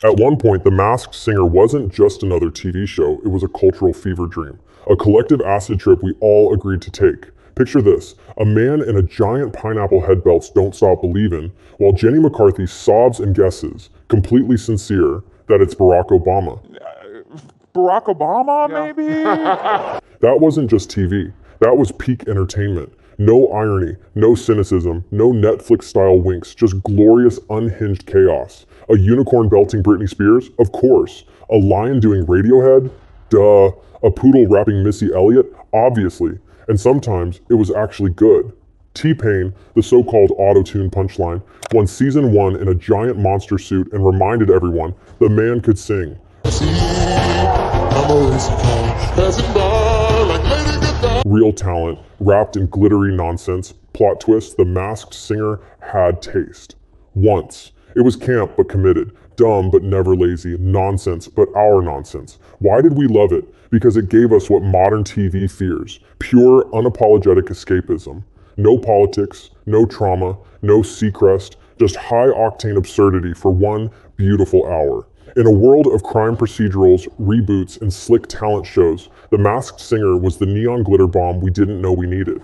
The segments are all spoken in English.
At one point, The Masked Singer wasn't just another TV show, it was a cultural fever dream. A collective acid trip we all agreed to take. Picture this, a man in a giant pineapple head belts Don't Stop Believin', while Jenny McCarthy sobs and guesses, completely sincere, that it's Barack Obama. Barack Obama, maybe? That wasn't just TV, that was peak entertainment. No irony, no cynicism, no Netflix-style winks, just glorious, unhinged chaos. A unicorn belting Britney Spears? Of course. A lion doing Radiohead? Duh. A poodle rapping Missy Elliott? Obviously. And sometimes it was actually good. T-Pain, the so-called auto-tune punchline, won season 1 in a giant monster suit and reminded everyone the man could sing. Real talent, wrapped in glittery nonsense. Plot twist, The Masked Singer had taste. Once. It was camp but committed, dumb but never lazy, nonsense but our nonsense. Why did we love it? Because it gave us what modern TV fears. Pure, unapologetic escapism. No politics, no trauma, no Seacrest, just high-octane absurdity for one beautiful hour. In a world of crime procedurals, reboots, and slick talent shows, The Masked Singer was the neon glitter bomb we didn't know we needed.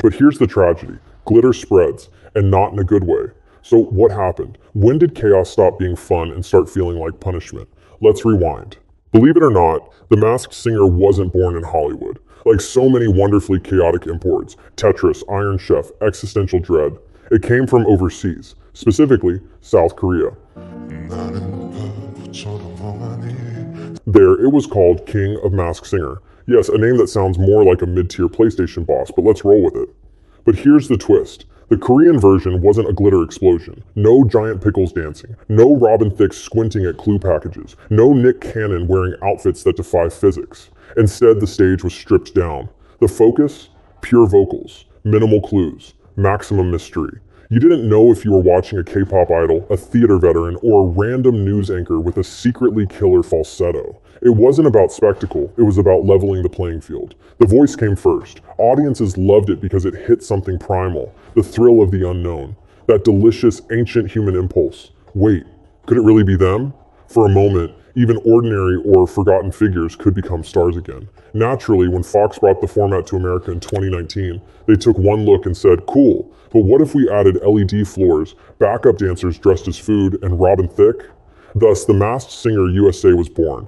But here's the tragedy. Glitter spreads, and not in a good way. So what happened? When did chaos stop being fun and start feeling like punishment? Let's rewind. Believe it or not, The Masked Singer wasn't born in Hollywood. Like so many wonderfully chaotic imports, Tetris, Iron Chef, Existential Dread, it came from overseas, specifically South Korea. There, it was called King of Masked Singer. Yes, a name that sounds more like a mid-tier PlayStation boss, but let's roll with it. But here's the twist. The Korean version wasn't a glitter explosion. No giant pickles dancing. No Robin Thicke squinting at clue packages. No Nick Cannon wearing outfits that defy physics. Instead, the stage was stripped down. The focus? Pure vocals. Minimal clues. Maximum mystery. You didn't know if you were watching a K-pop idol, a theater veteran, or a random news anchor with a secretly killer falsetto. It wasn't about spectacle, it was about leveling the playing field. The voice came first. Audiences loved it because it hit something primal, the thrill of the unknown. That delicious, ancient human impulse. Wait, could it really be them? For a moment, even ordinary or forgotten figures could become stars again. Naturally, when Fox brought the format to America in 2019, they took one look and said, cool, but what if we added LED floors, backup dancers dressed as food, and Robin Thicke? Thus, The Masked Singer USA was born.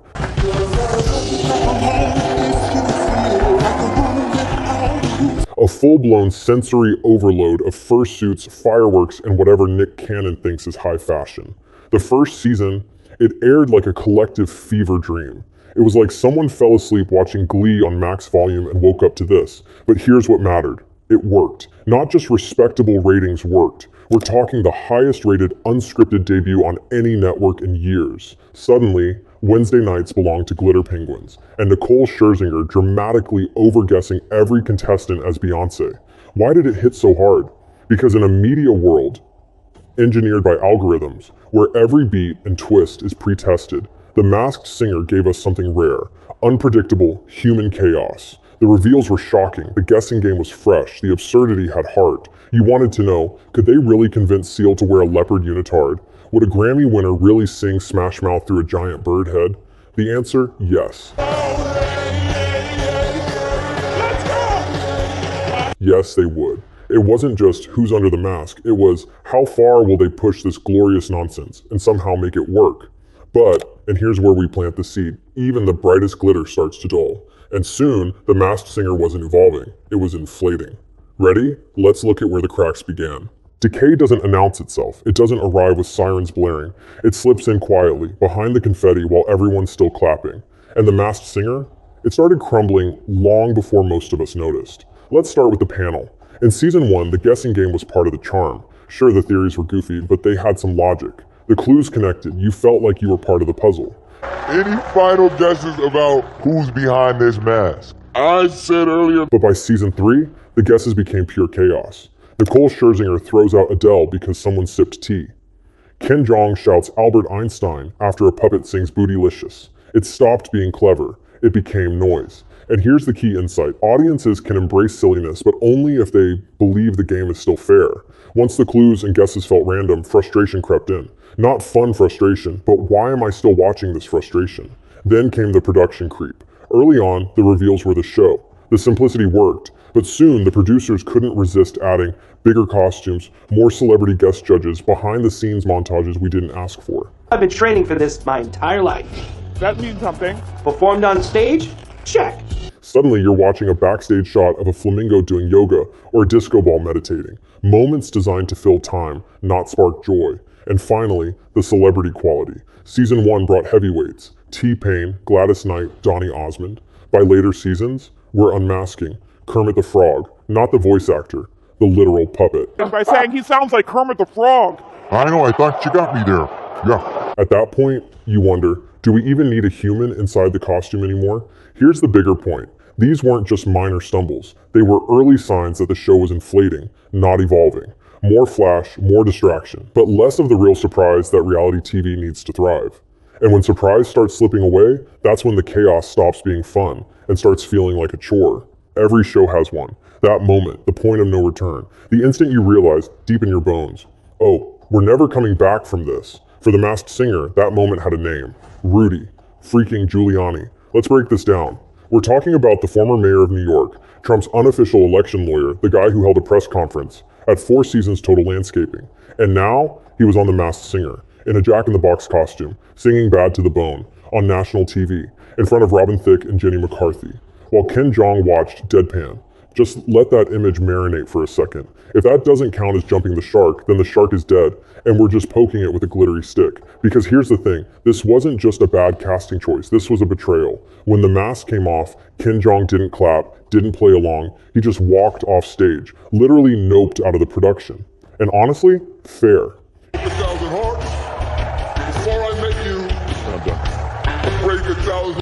A full-blown sensory overload of fursuits, fireworks, and whatever Nick Cannon thinks is high fashion. The first season, it aired like a collective fever dream. It was like someone fell asleep watching Glee on max volume and woke up to this. But here's what mattered. It worked. Not just respectable ratings worked. We're talking the highest rated unscripted debut on any network in years. Suddenly, Wednesday nights belonged to Glitter Penguins, and Nicole Scherzinger dramatically overguessing every contestant as Beyoncé. Why did it hit so hard? Because in a media world engineered by algorithms, where every beat and twist is pre-tested, The Masked Singer gave us something rare, unpredictable, human chaos. The reveals were shocking, the guessing game was fresh, the absurdity had heart. You wanted to know, could they really convince Seal to wear a leopard unitard? Would a Grammy winner really sing Smash Mouth through a giant bird head? The answer, yes. Yes, they would. It wasn't just who's under the mask, it was how far will they push this glorious nonsense and somehow make it work. But, and here's where we plant the seed, even the brightest glitter starts to dull. And soon, The Masked Singer wasn't evolving, it was inflating. Ready? Let's look at where the cracks began. Decay doesn't announce itself, it doesn't arrive with sirens blaring. It slips in quietly, behind the confetti while everyone's still clapping. And The Masked Singer? It started crumbling long before most of us noticed. Let's start with the panel. In season 1, the guessing game was part of the charm. Sure, the theories were goofy, but they had some logic. The clues connected, you felt like you were part of the puzzle. Any final guesses about who's behind this mask? I said earlier. But by season 3, the guesses became pure chaos. Nicole Scherzinger throws out Adele because someone sipped tea. Ken Jeong shouts Albert Einstein after a puppet sings Bootylicious. It stopped being clever. It became noise. And here's the key insight. Audiences can embrace silliness, but only if they believe the game is still fair. Once the clues and guesses felt random, frustration crept in. Not fun frustration, but why am I still watching this frustration? Then came the production creep. Early on, the reveals were the show. The simplicity worked, but soon the producers couldn't resist adding bigger costumes, more celebrity guest judges, behind-the-scenes montages we didn't ask for. I've been training for this my entire life. That means something. Performed on stage? Check. Suddenly, you're watching a backstage shot of a flamingo doing yoga or a disco ball meditating. Moments designed to fill time, not spark joy. And finally, the celebrity quality. Season 1 brought heavyweights. T-Pain, Gladys Knight, Donny Osmond. By later seasons, we're unmasking Kermit the Frog, not the voice actor, the literal puppet. By saying he sounds like Kermit the Frog. I know, I thought you got me there. Yeah. At that point, you wonder, do we even need a human inside the costume anymore? Here's the bigger point. These weren't just minor stumbles. They were early signs that the show was inflating, not evolving. More flash, more distraction, but less of the real surprise that reality TV needs to thrive. And when surprise starts slipping away, that's when the chaos stops being fun and starts feeling like a chore. Every show has one. That moment, the point of no return. The instant you realize, deep in your bones, oh, we're never coming back from this. For The Masked Singer, that moment had a name. Rudy. Freaking Giuliani. Let's break this down. We're talking about the former mayor of New York, Trump's unofficial election lawyer, the guy who held a press conference, at 4 seasons Total Landscaping. And now, he was on The Masked Singer, in a Jack-in-the-Box costume, singing Bad to the Bone, on national TV, in front of Robin Thicke and Jenny McCarthy, while Ken Jeong watched deadpan. Just let that image marinate for a second. If that doesn't count as jumping the shark, then the shark is dead, and we're just poking it with a glittery stick. Because here's the thing, this wasn't just a bad casting choice, this was a betrayal. When the mask came off, Ken Jeong didn't clap, didn't play along, he just walked off stage, literally noped out of the production. And honestly, fair.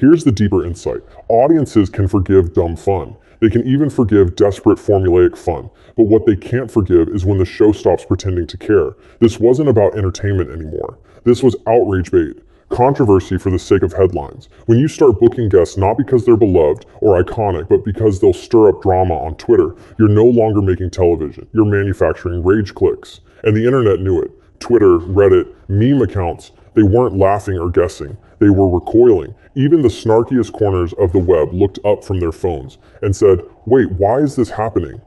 Here's the deeper insight. Audiences can forgive dumb fun. They can even forgive desperate formulaic fun. But what they can't forgive is when the show stops pretending to care. This wasn't about entertainment anymore. This was outrage bait. Controversy for the sake of headlines. When you start booking guests not because they're beloved or iconic, but because they'll stir up drama on Twitter, you're no longer making television. You're manufacturing rage clicks. And the internet knew it. Twitter, Reddit, meme accounts, they weren't laughing or guessing. They were recoiling. Even the snarkiest corners of the web looked up from their phones and said, wait, why is this happening?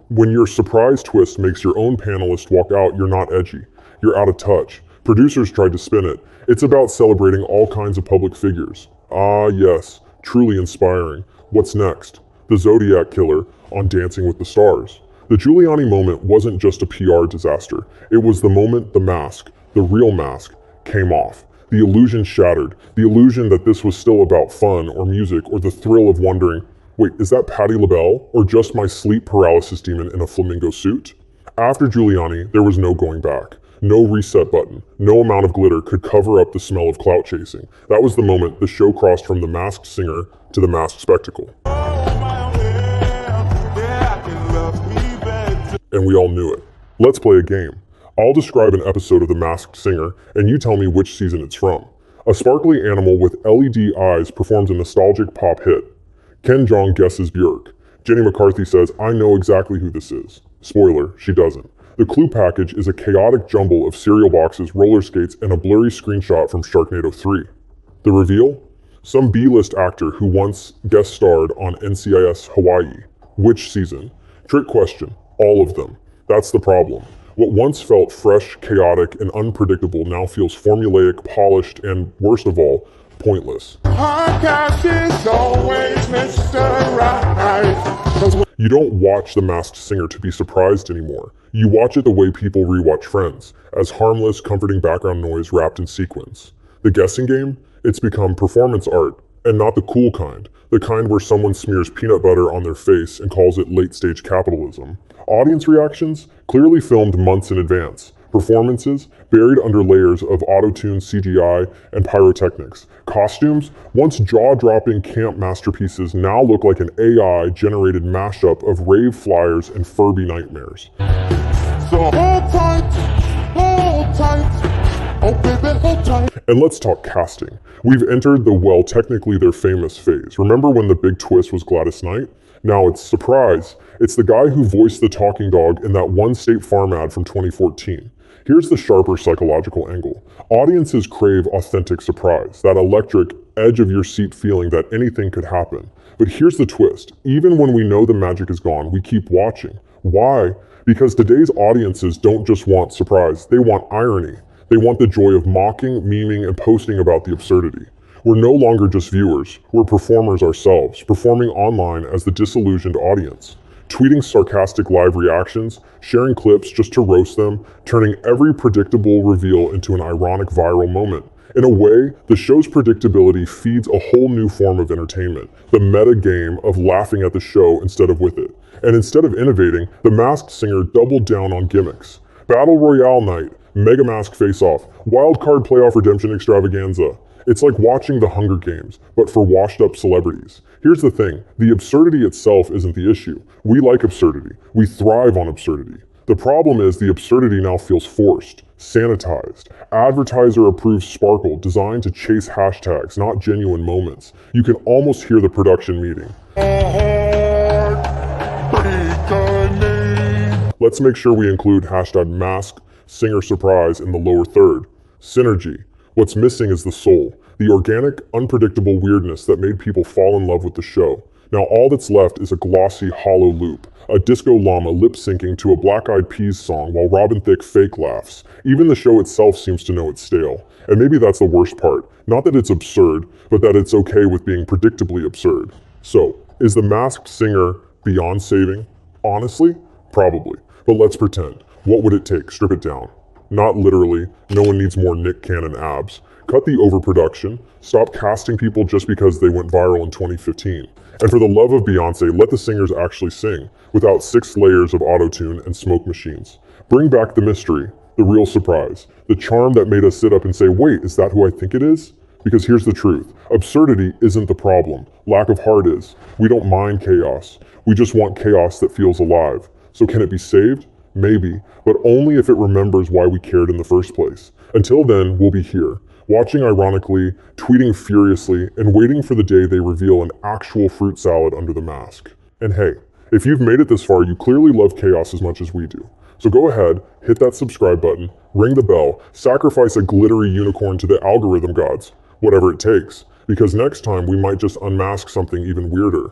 When your surprise twist makes your own panelist walk out, you're not edgy. You're out of touch. Producers tried to spin it. It's about celebrating all kinds of public figures. Ah, yes, truly inspiring. What's next? The Zodiac Killer on Dancing with the Stars. The Giuliani moment wasn't just a PR disaster. It was the moment the mask, the real mask, came off. The illusion shattered. The illusion that this was still about fun or music or the thrill of wondering, wait, is that Patti LaBelle or just my sleep paralysis demon in a flamingo suit? After Giuliani, there was no going back. No reset button. No amount of glitter could cover up the smell of clout chasing. That was the moment the show crossed from the Masked Singer to the masked spectacle. And we all knew it. Let's play a game. I'll describe an episode of The Masked Singer, and you tell me which season it's from. A sparkly animal with LED eyes performs a nostalgic pop hit. Ken Jeong guesses Björk. Jenny McCarthy says, I know exactly who this is. Spoiler, she doesn't. The clue package is a chaotic jumble of cereal boxes, roller skates, and a blurry screenshot from Sharknado 3. The reveal? Some B-list actor who once guest starred on NCIS Hawaii. Which season? Trick question. All of them. That's the problem. What once felt fresh, chaotic, and unpredictable now feels formulaic, polished, and, worst of all, pointless. Podcast is always Mr. Right. You don't watch The Masked Singer to be surprised anymore. You watch it the way people rewatch Friends, as harmless, comforting background noise wrapped in sequence. The guessing game? It's become performance art, and not the cool kind. The kind where someone smears peanut butter on their face and calls it late-stage capitalism. Audience reactions? Clearly filmed months in advance. Performances? Buried under layers of auto-tune CGI and pyrotechnics. Costumes? Once jaw-dropping camp masterpieces now look like an AI-generated mashup of rave flyers and Furby nightmares. So hold tight, oh baby, hold tight. And let's talk casting. We've entered the, well, technically their famous phase. Remember when the big twist was Gladys Knight? Now it's surprise. It's the guy who voiced the talking dog in that one State Farm ad from 2014. Here's the sharper psychological angle. Audiences crave authentic surprise, that electric, edge of your seat feeling that anything could happen. But here's the twist. Even when we know the magic is gone, we keep watching. Why? Because today's audiences don't just want surprise, they want irony. They want the joy of mocking, memeing, and posting about the absurdity. We're no longer just viewers, we're performers ourselves, performing online as the disillusioned audience. Tweeting sarcastic live reactions, sharing clips just to roast them, turning every predictable reveal into an ironic viral moment. In a way, the show's predictability feeds a whole new form of entertainment, the meta game of laughing at the show instead of with it. And instead of innovating, The Masked Singer doubled down on gimmicks. Battle Royale night, Mega Mask Face-Off, Wildcard Playoff Redemption Extravaganza. It's like watching the Hunger Games, but for washed-up celebrities. Here's the thing, the absurdity itself isn't the issue. We like absurdity. We thrive on absurdity. The problem is the absurdity now feels forced, sanitized. Advertiser-approved sparkle designed to chase hashtags, not genuine moments. You can almost hear the production meeting. Let's make sure we include hashtag Mask Singer Surprise in the lower third. Synergy. What's missing is the soul, the organic, unpredictable weirdness that made people fall in love with the show. Now all that's left is a glossy, hollow loop, a disco llama lip-syncing to a Black Eyed Peas song while Robin Thicke fake laughs. Even the show itself seems to know it's stale. And maybe that's the worst part. Not that it's absurd, but that it's okay with being predictably absurd. So, is The Masked Singer beyond saving? Honestly, probably. But let's pretend. What would it take? Strip it down. Not literally, no one needs more Nick Cannon abs. Cut the overproduction, stop casting people just because they went viral in 2015. And for the love of Beyonce, let the singers actually sing, without 6 layers of auto-tune and smoke machines. Bring back the mystery, the real surprise, the charm that made us sit up and say, wait, is that who I think it is? Because here's the truth, absurdity isn't the problem, lack of heart is. We don't mind chaos, we just want chaos that feels alive. So can it be saved? Maybe, but only if it remembers why we cared in the first place. Until then, we'll be here, watching ironically, tweeting furiously, and waiting for the day they reveal an actual fruit salad under the mask. And hey, if you've made it this far, you clearly love chaos as much as we do. So go ahead, hit that subscribe button, ring the bell, sacrifice a glittery unicorn to the algorithm gods, whatever it takes, because next time we might just unmask something even weirder.